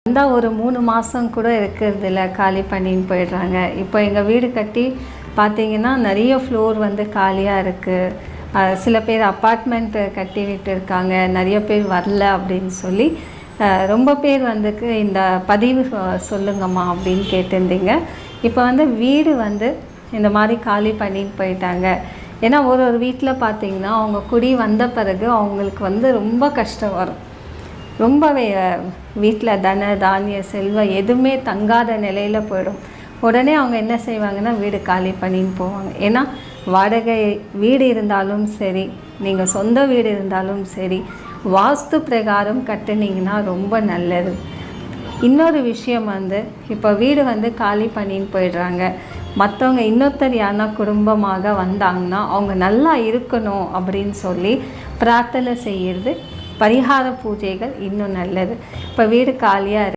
வந்தால் ஒரு 3 மாதம் கூட இருக்கிறதில்ல, காலி பண்ணின்னு போயிடுறாங்க. இப்போ எங்கள் வீடு கட்டி பார்த்திங்கன்னா நிறைய ஃப்ளோர் வந்து காலியாக இருக்குது. சில பேர் அப்பார்ட்மெண்ட்டு கட்டி விட்டு இருக்காங்க, நிறைய பேர் வரல அப்படின்னு சொல்லி ரொம்ப பேர் வந்துக்கு இந்த பதிவு சொல்லுங்கம்மா அப்படின்னு கேட்டிருந்தீங்க. இப்போ வந்து வீடு வந்து இந்த மாதிரி காலி பண்ணிட்டு போயிட்டாங்க. ஏன்னா ஒரு வீட்டில் பார்த்திங்கன்னா அவங்க குடி வந்த பிறகு அவங்களுக்கு வந்து ரொம்ப கஷ்டம் வரும். ரொம்பவே வீட்டில் தானிய செல்வம் எதுவுமே தங்காத நிலையில் போயிடும். உடனே அவங்க என்ன செய்வாங்கன்னா வீடு காலி பண்ணின்னு போவாங்க. ஏன்னா வாடகை வீடு இருந்தாலும் சரி, நீங்கள் சொந்த வீடு இருந்தாலும் சரி, வாஸ்து பிரகாரம் கட்டுனீங்கன்னா ரொம்ப நல்லது. இன்னொரு விஷயம் வந்து இப்போ வீடு வந்து காலி பண்ணின்னு போயிடுறாங்க. மற்றவங்க இன்னொருத்தர் யாருன்னா குடும்பமாக வந்தாங்கன்னா அவங்க நல்லா இருக்கணும் அப்படின்னு சொல்லி பிரார்த்தனை செய்கிறது, பரிகார பூஜைகள் இன்னும் நல்லது. இப்போ வீடு காலியாக